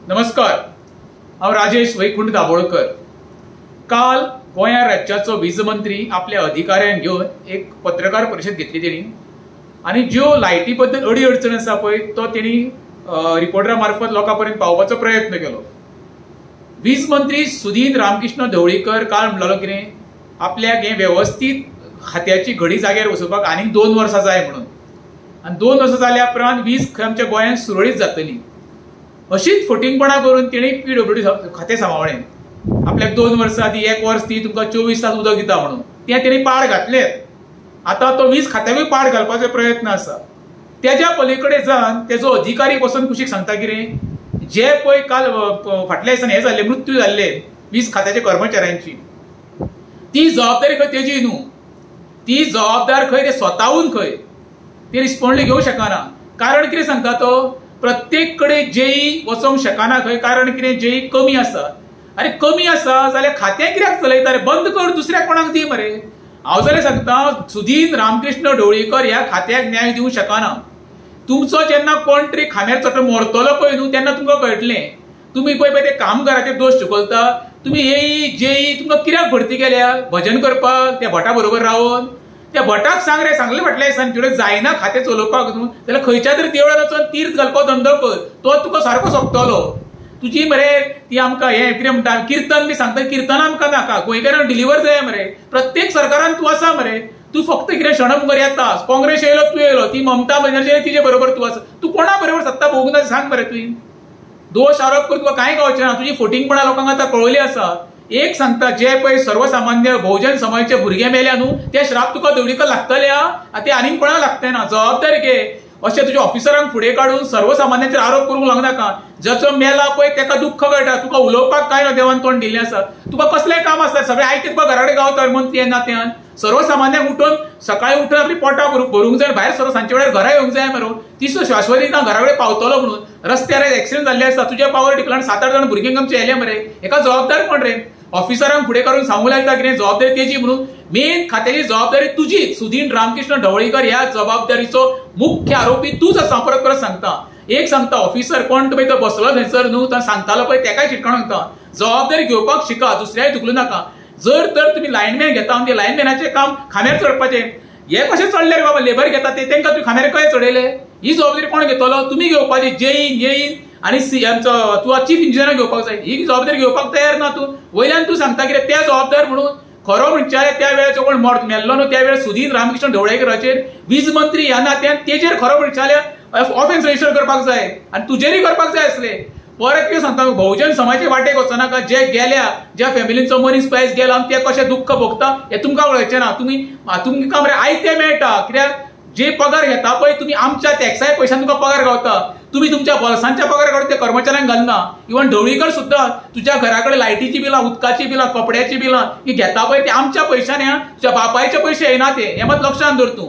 नमस्कार, हांव राजेश वैकुंठ दाबोळकर। काल गोंया राज्याचो वीज मंत्री आपल्या अधिकाऱ्यांक घेवन एक पत्रकार परिशद घेतली तेणी आनी ज्यो लायटी बद्दल अडी अडचण आसा पळय तो तेणी रिपोर्टरा मार्फत लोकां पर्यंत पावपाचो प्रयत्न केलो। वीज मंत्री सुदीन रामकृष्ण ढवळीकर काल म्हणलेलो कितें आपल्याक हे व्यवस्थीत खात्याची घडी जाग्यार बसोवपाक आनीक 2 वर्सां जाय म्हणून, आनी 2 वर्सां जाल्या उपरांत वीज आमच्या गोंयांत सुरळीत जातली अशीच फटिंगपणां करून तेणी PWD खातें सांबाळ्ळें। आपल्याक 2 वर्सां ती 1 वर्स ती तुमकां 24 तास उदक दिता म्हणून तें तेणी पाड घातलें। आतां तो वीज खात्याकूय पाड घालपाचो प्रयत्न आसा। तेज्या पलीकडे जावन तेजो अधिकारी बसून कुशीक सांगता कितें जे पळय काल फाटल्या दिसांनी हे जाल्ले मृत्यू जाल्ले वीज खात्याच्या कर्मचाऱ्यांची, ती जबाबदारी खंय तेजी न्हू, ती जबाबदार खंय ते स्वताहून खंय ते रिस्पॉन्सिबिलिटी घेवंक शकना। कारण कितें सांगता तो, प्रत्येक कडेन जेई वचोंक शकना खंय, कारण कितें जेई कमी आसा। अरे कमी आसा जाल्यार खातें कित्याक चलयता रे, बंद कर, दुसऱ्याक कोणाक दी मरे। हांव जाल्यार सांगता सुदीन रामकृष्ण ढवळीकर ह्या खात्याक न्याय दिवंक शकना। तुमचो जेन्ना कोण तरी खांब्यार चटून मोडटलो पळय न्हू तेन्ना तुमकां कळटलें। तुमी पळय ते कामगाराचेर दोश चुकलता। तुमी येई जेई तुमकां कित्याक भरती केल्या, भजन करपाक त्या भटा बरोबर रावन? त्या भटाक सांग रे, सांगले फाटल्या दिसांनी तुवें जायना खातें चलोवपाक न्हू जाल्यार खंयच्या तरी देवळान वचून तीर्थ घालपाचो धंदो कर, तो तुका सारको सोंपतलो। तुजी मरे ती आमकां हे कितें म्हणटा किर्तन बी सांगता, किर्तन आमकां नाका, गोंयकारांक डिलिव्हर जाय मरे। प्रत्येक सरकारान तूं आसा मरे, तूं फक्त कितें क्षणभर येता, काँग्रेस येयलो तूं येयलो, ती ममता बॅनर्जी तिजे बरोबर तूं आसा, तू कोणा बरोबर सत्ता भोगूंक जाय सांग मरे। तुवें दोश आरोप करून तुका कांय गावचें ना, तुजी फटिंगपणां लोकांक आतां कळयली आसा। एक सांगता जे पळय सर्वसामान्य बहुजन समाजाचे भुरगे मेल्या न्हू ते श्राप तुका ढवळीकर लागतले हा, ते आनीक कोणाक लागतले ना। जबाबदारी घे, अशें तुज्या ऑफिसरांक फुडें काडून सर्वसामान्यांचेर आरोप करूंक लागनाका। जाचो मेला पळय तेका दुख्ख कळटा, तुका उलोवपाक काय ना देवान तोंड दिल्लें आसा। तुका कसलेंय काम आसता सगळें आयते तुका घरा कडेन गावता मंत्री येना त्यान। सर्वसामान्यांक उठून सकाळीं उठून आपली पोटां भरूंक जाय, भायर सरो सांजचे वेळार घरा येवंक जाय मरो। ती शाश्वती ना घरा कडेन पावतलो म्हणून। रस्त्यार एक्सिडेंट जाल्ले आसा, तुज्या पावर टिकलान 7-8 जाण भुरग्यांक आमचे येले मरे, हेका जबाबदार कोण रे? ऑफिसरांक फुडें काडून सांगूंक लागता कितें जबाबदारी तेजी म्हणून। मेन खात्याची जबाबदारी तुजीच। सुदीन रामकृष्ण ढवळीकर ह्या जबाबदारीचो मुख्य आरोपी तूच आसा। परत परत सांगता, एक सांगता ऑफिसर कोण पळय तो बसलो थंयसर न्हू तो सांगतालो पळय तेकाय चिटकावून सांगता जबाबदारी घेवपाक शिका, दुसऱ्याय धुकलू नाका। जर तर तुमी लायनमॅन घेता आनी ते लायनमॅनाचें काम खांब्यार चडपाचें, हे कशें चडले रे बाबा, लेबर घेता ते तेंकां तुमी खांब्यार कशें चडयले? ही जबाबदारी कोण घेतलो? तुमी घेवपाची। जेईन आनी तूं चीफ इंजिनियर घेवपाक जाय, ही जबाबदारी घेवपाक तयार ना तूं। वयल्यान तूं सांगता कितें त्या जबाबदार म्हणून। खरो म्हणचे त्या वेळाचो कोण मेल्लो न्हू त्या वेळार सुदीन रामकृष्ण ढवळीकराचेर वीज मंत्री ह्या नात्यान तेजेर खरो म्हणचे ऑफेन्स रजिस्टर करपाक जाय आनी तुजेरय करपाक जाय आसले। परत कितें सांगता, बहुजन समाजाचे वाटेक वचनाका। जे गेल्या, ज्या फॅमिलींचो मनीस पयस गेला आनी ते कशें दुख्ख भोगता हें तुमकां कळचें ना। तुमकां मरे आयते मेळटा, कित्याक जे पगार घेता पळय तुमी आमच्या टॅक्साय पयशान तुका पगार गावता, तुमी तुमच्या बॉल्सांच्या पगार काडून ते कर्मचाऱ्यांक घालना। इवन ढवळीकर सुद्दां तुज्या घरा कडेन लायटीची बिलां, उदकाची बिलां, कपड्याची बिलां ही घेता पळय ते आमच्या पयशान, तुज्या बापायचे पयशे येना ते, हें मात लक्षांत दवर तूं।